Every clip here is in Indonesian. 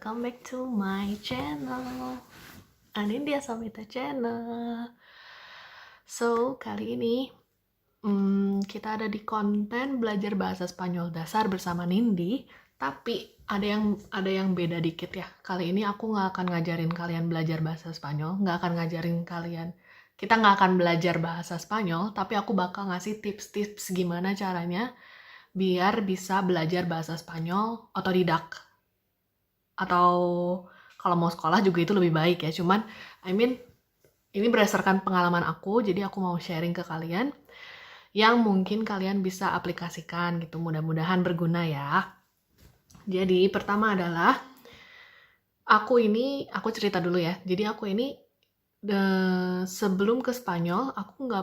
welcome back to my channel Anindya Samita Channel. So, kali ini kita ada di konten belajar bahasa Spanyol dasar bersama Nindi. Tapi ada yang beda dikit ya. Kali ini aku nggak akan ngajarin kalian belajar bahasa Spanyol, kita nggak akan belajar bahasa Spanyol, tapi aku bakal ngasih tips-tips gimana caranya biar bisa belajar bahasa Spanyol otodidak. Atau kalau mau sekolah juga itu lebih baik ya. Cuman, ini berdasarkan pengalaman aku, jadi aku mau sharing ke kalian yang mungkin kalian bisa aplikasikan gitu. Mudah-mudahan berguna ya. Jadi pertama adalah aku cerita dulu ya. Jadi aku ini sebelum ke Spanyol aku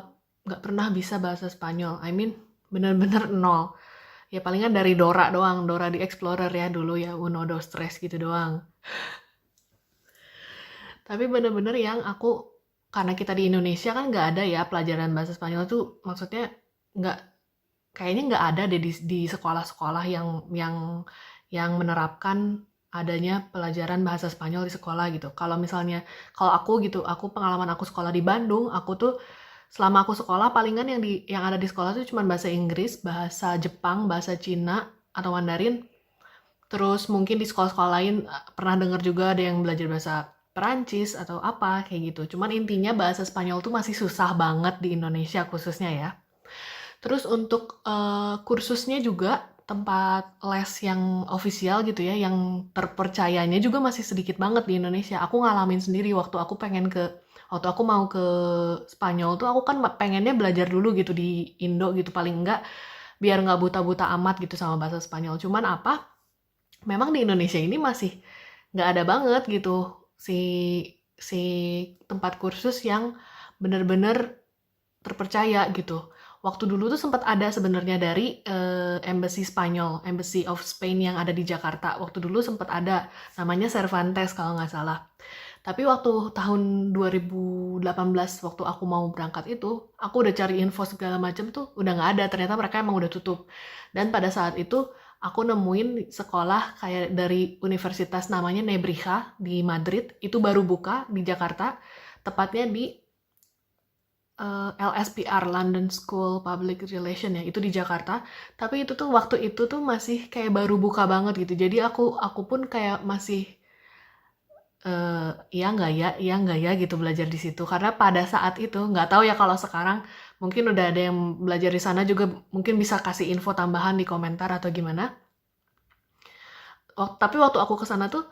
nggak pernah bisa bahasa Spanyol. Bener-bener nol. Ya palingan dari Dora doang, Dora di Explorer ya dulu ya, uno dos tres gitu doang. Tapi bener-bener yang karena kita di Indonesia kan nggak ada ya pelajaran bahasa Spanyol tuh, maksudnya kayaknya nggak ada deh di sekolah-sekolah yang menerapkan adanya pelajaran bahasa Spanyol di sekolah gitu. Kalau aku pengalaman aku sekolah di Bandung, selama aku sekolah palingan yang ada di sekolah tuh cuma bahasa Inggris, bahasa Jepang, bahasa Cina atau Mandarin. Terus mungkin di sekolah-sekolah lain pernah dengar juga ada yang belajar bahasa Perancis atau apa kayak gitu. Cuman intinya bahasa Spanyol tuh masih susah banget di Indonesia khususnya ya. Terus untuk kursusnya juga tempat les yang ofisial gitu ya, yang terpercayanya juga masih sedikit banget di Indonesia. Aku ngalamin sendiri waktu aku mau ke Spanyol tuh, aku kan pengennya belajar dulu gitu di Indo gitu, paling enggak biar nggak buta-buta amat gitu sama bahasa Spanyol. Cuman memang di Indonesia ini masih nggak ada banget gitu si tempat kursus yang bener-bener terpercaya gitu. Waktu dulu tuh sempat ada sebenarnya dari Embassy Spanyol, Embassy of Spain yang ada di Jakarta. Waktu dulu sempat ada, namanya Cervantes kalau nggak salah. Tapi waktu tahun 2018, waktu aku mau berangkat itu, aku udah cari info segala macam tuh, udah nggak ada. Ternyata mereka emang udah tutup. Dan pada saat itu, aku nemuin sekolah kayak dari universitas namanya Nebrija di Madrid, itu baru buka di Jakarta, tepatnya di LSPR, London School Public Relation ya, itu di Jakarta. Tapi itu tuh waktu itu tuh masih kayak baru buka banget gitu. Jadi aku pun kayak masih iya nggak ya gitu belajar di situ. Karena pada saat itu nggak tahu ya kalau sekarang mungkin udah ada yang belajar di sana juga, mungkin bisa kasih info tambahan di komentar atau gimana. Tapi waktu aku kesana tuh,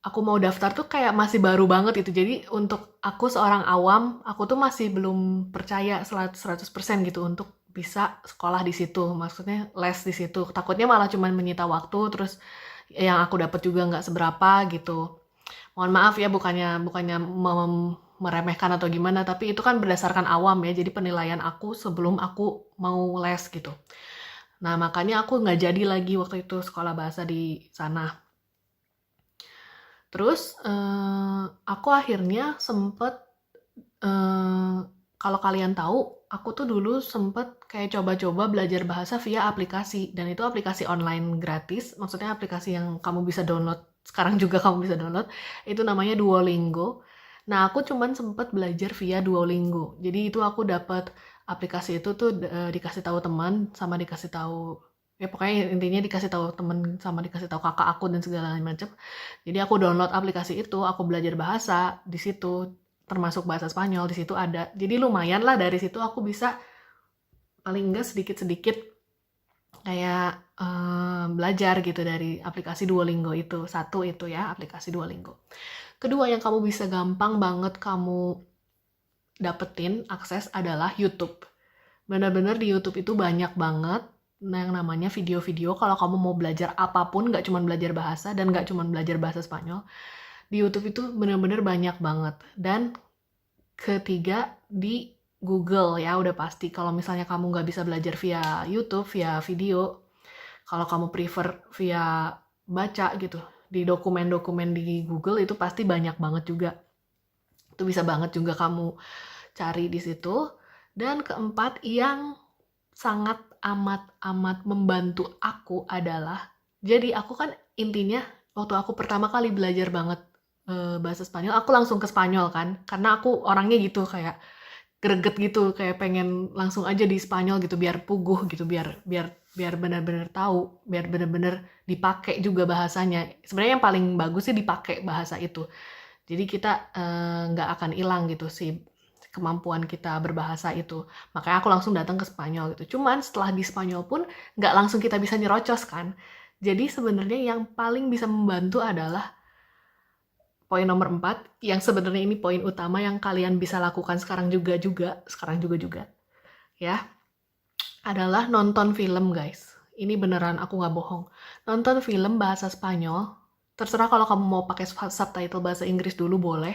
aku mau daftar tuh kayak masih baru banget gitu. Jadi untuk aku seorang awam, aku tuh masih belum percaya 100% gitu untuk bisa sekolah di situ. Maksudnya les di situ. Takutnya malah cuman menyita waktu, terus yang aku dapat juga nggak seberapa gitu. Mohon maaf ya, bukannya meremehkan atau gimana, tapi itu kan berdasarkan awam ya. Jadi penilaian aku sebelum aku mau les gitu. Nah, makanya aku nggak jadi lagi waktu itu sekolah bahasa di sana. Terus aku akhirnya sempet, kalau kalian tahu, aku tuh dulu sempet kayak coba-coba belajar bahasa via aplikasi, dan itu aplikasi online gratis, maksudnya aplikasi yang kamu bisa download, sekarang juga kamu bisa download, itu namanya Duolingo. Nah, aku cuman sempet belajar via Duolingo, jadi itu aku dapat aplikasi itu tuh dikasih tahu teman, sama dikasih tahu, ya pokoknya intinya dikasih tahu temen sama dikasih tahu kakak aku dan segala macam. Jadi aku download aplikasi itu, aku belajar bahasa di situ, termasuk bahasa Spanyol di situ ada. Jadi lumayan lah, dari situ aku bisa paling enggak sedikit-sedikit kayak belajar gitu dari aplikasi Duolingo itu. Satu itu ya, aplikasi Duolingo. Kedua yang kamu bisa gampang banget kamu dapetin akses adalah YouTube. Benar-benar di YouTube itu banyak banget yang namanya video-video. Kalau kamu mau belajar apapun, nggak cuma belajar bahasa dan nggak cuma belajar bahasa Spanyol, di YouTube itu benar-benar banyak banget. Dan ketiga, di Google ya udah pasti. Kalau misalnya kamu nggak bisa belajar via YouTube, via video, kalau kamu prefer via baca gitu, di dokumen-dokumen di Google itu pasti banyak banget juga. Itu bisa banget juga kamu cari di situ. Dan keempat, yang sangat amat membantu aku adalah, jadi aku kan intinya waktu aku pertama kali belajar banget bahasa Spanyol, aku langsung ke Spanyol kan, karena aku orangnya gitu kayak greget gitu, kayak pengen langsung aja di Spanyol gitu biar puguh gitu, biar biar biar benar-benar tahu, biar benar-benar dipakai juga bahasanya. Sebenarnya yang paling bagus sih dipakai bahasa itu. Jadi kita nggak akan hilang gitu sih kemampuan kita berbahasa itu. Makanya aku langsung datang ke Spanyol gitu. Cuman setelah di Spanyol pun nggak langsung kita bisa nyerocos kan. Jadi sebenarnya yang paling bisa membantu adalah poin nomor 4, yang sebenarnya ini poin utama yang kalian bisa lakukan sekarang juga, ya, adalah nonton film, guys. Ini beneran, aku nggak bohong. Nonton film bahasa Spanyol, terserah kalau kamu mau pakai subtitle bahasa Inggris dulu boleh,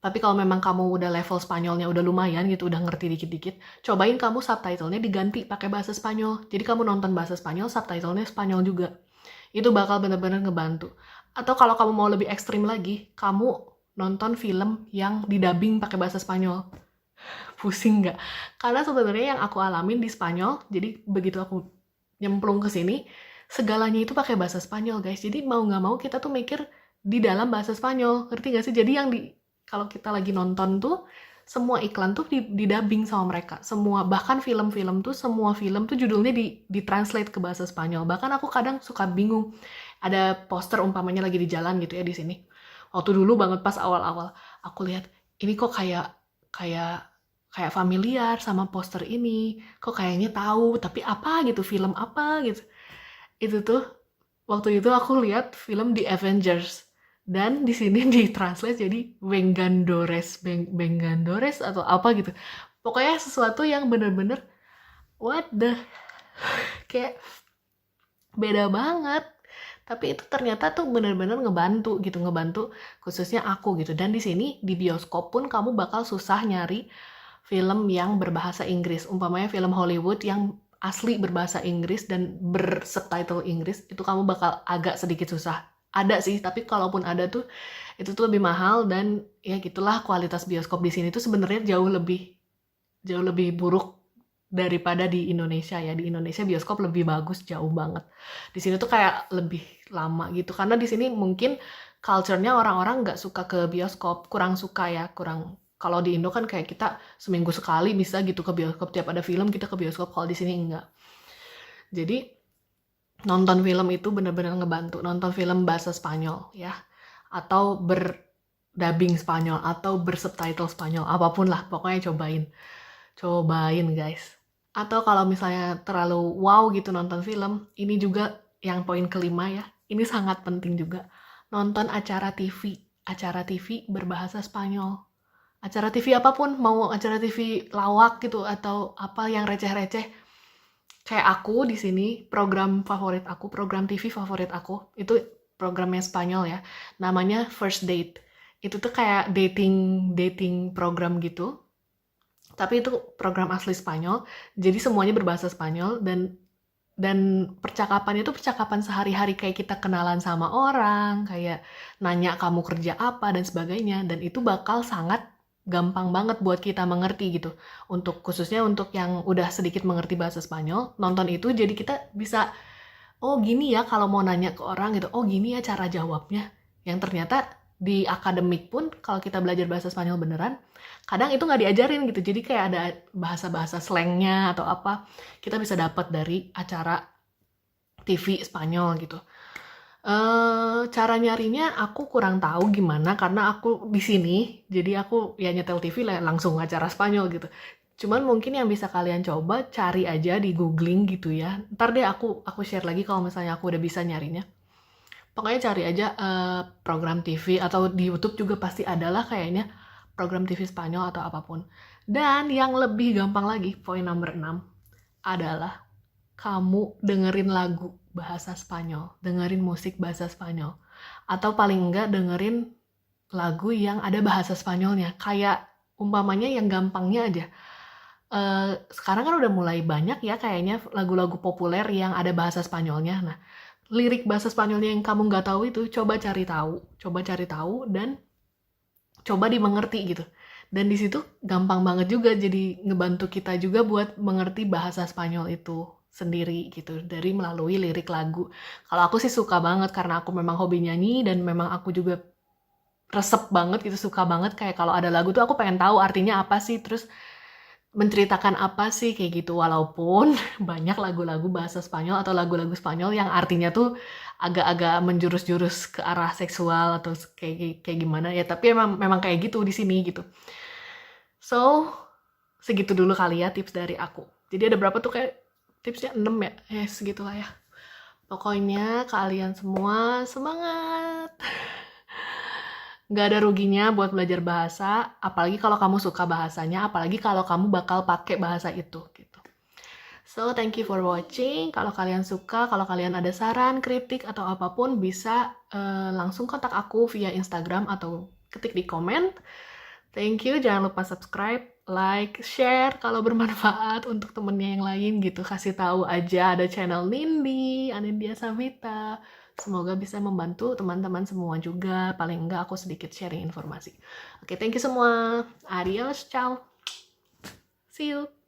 tapi kalau memang kamu udah level Spanyolnya udah lumayan gitu, udah ngerti dikit-dikit, cobain kamu subtitlenya diganti pakai bahasa Spanyol. Jadi kamu nonton bahasa Spanyol, subtitlenya Spanyol juga. Itu bakal bener-bener ngebantu. Atau kalau kamu mau lebih ekstrim lagi, kamu nonton film yang didubbing pakai bahasa Spanyol. Pusing nggak? Karena sebenarnya yang aku alamin di Spanyol, jadi begitu aku nyemplung ke sini, segalanya itu pakai bahasa Spanyol, guys. Jadi mau nggak mau kita tuh mikir di dalam bahasa Spanyol, ngerti nggak sih? Jadi yang kalau kita lagi nonton tuh, semua iklan tuh didubbing sama mereka. Semua, bahkan film-film tuh, semua film tuh judulnya ditranslate ke bahasa Spanyol. Bahkan aku kadang suka bingung. Ada poster umpamanya lagi di jalan gitu ya di sini. Waktu dulu banget pas awal-awal, aku lihat, ini kok kayak kayak familiar sama poster ini, kok kayaknya tahu, tapi apa gitu, film apa gitu. Itu tuh waktu itu aku lihat film The Avengers dan di sini ditranslate jadi Vengadores atau apa gitu. Pokoknya sesuatu yang bener-bener what the, kayak beda banget. Tapi itu ternyata tuh bener-bener ngebantu gitu, ngebantu khususnya aku gitu. Dan di sini di bioskop pun kamu bakal susah nyari film yang berbahasa Inggris. Umpamanya film Hollywood yang asli berbahasa Inggris dan bersubtitle Inggris, itu kamu bakal agak sedikit susah. Ada sih, tapi kalaupun ada tuh, itu tuh lebih mahal dan ya gitulah, kualitas bioskop di sini tuh sebenarnya jauh lebih buruk daripada di Indonesia ya. Di Indonesia bioskop lebih bagus jauh banget. Di sini tuh kayak lebih lama gitu, karena di sini mungkin culture-nya orang-orang nggak suka ke bioskop, kurang suka ya, kurang. Kalau di Indo kan kayak kita seminggu sekali bisa gitu ke bioskop, tiap ada film kita ke bioskop, kalau di sini enggak. Jadi nonton film itu bener-bener ngebantu, nonton film bahasa Spanyol ya, atau berdubbing Spanyol, atau bersubtitle Spanyol, apapun lah, pokoknya cobain guys. Atau kalau misalnya terlalu wow gitu nonton film, ini juga yang poin kelima ya, ini sangat penting juga, nonton acara TV berbahasa Spanyol. Acara TV apapun, mau acara TV lawak gitu atau apa yang receh-receh. Kayak aku di sini, program TV favorit aku itu programnya Spanyol ya. Namanya First Date. Itu tuh kayak dating program gitu. Tapi itu program asli Spanyol. Jadi semuanya berbahasa Spanyol dan percakapannya itu percakapan sehari-hari, kayak kita kenalan sama orang, kayak nanya kamu kerja apa dan sebagainya, dan itu bakal sangat gampang banget buat kita mengerti gitu. Khususnya untuk yang udah sedikit mengerti bahasa Spanyol, nonton itu jadi kita bisa, oh gini ya kalau mau nanya ke orang gitu, oh gini ya cara jawabnya. Yang ternyata di akademik pun kalau kita belajar bahasa Spanyol beneran, kadang itu nggak diajarin gitu. Jadi kayak ada bahasa-bahasa slangnya atau apa, kita bisa dapat dari acara TV Spanyol gitu. Cara nyarinya aku kurang tahu gimana, karena aku di sini, jadi aku ya nyetel TV langsung acara Spanyol gitu. Cuman mungkin yang bisa kalian coba, cari aja di googling gitu ya. Ntar deh aku share lagi kalau misalnya aku udah bisa nyarinya. Pokoknya cari aja program TV, atau di YouTube juga pasti ada lah kayaknya program TV Spanyol atau apapun. Dan yang lebih gampang lagi, poin nomor 6 adalah kamu dengerin lagu bahasa Spanyol, dengerin musik bahasa Spanyol, atau paling enggak dengerin lagu yang ada bahasa Spanyolnya. Kayak umpamanya yang gampangnya aja, sekarang kan udah mulai banyak ya kayaknya lagu-lagu populer yang ada bahasa Spanyolnya. Nah, lirik bahasa Spanyolnya yang kamu nggak tahu itu coba cari tahu dan coba dimengerti gitu. Dan di situ gampang banget juga, jadi ngebantu kita juga buat mengerti bahasa Spanyol itu. sendiri gitu dari melalui lirik lagu. Kalau aku sih suka banget karena aku memang hobi nyanyi dan memang aku juga resep banget gitu, suka banget kayak kalau ada lagu tuh aku pengen tahu artinya apa sih, terus menceritakan apa sih kayak gitu. Walaupun banyak lagu-lagu bahasa Spanyol atau lagu-lagu Spanyol yang artinya tuh agak-agak menjurus-jurus ke arah seksual atau kayak kayak gimana ya, tapi emang memang kayak gitu di sini gitu. So, segitu dulu kali ya tips dari aku. Jadi ada berapa tuh kayak tipsnya 6 ya? Segitulah ya. Pokoknya kalian semua semangat. Nggak ada ruginya buat belajar bahasa, apalagi kalau kamu suka bahasanya, apalagi kalau kamu bakal pakai bahasa itu gitu. So, thank you for watching. Kalau kalian suka, kalau kalian ada saran, kritik, atau apapun, bisa langsung kontak aku via Instagram atau ketik di komen. Thank you, jangan lupa subscribe, like, share kalau bermanfaat untuk temennya yang lain gitu. Kasih tahu aja ada channel Nindi, Anindya Savita. Semoga bisa membantu teman-teman semua juga. Paling enggak aku sedikit sharing informasi. Oke, thank you semua. Adios, ciao. See you.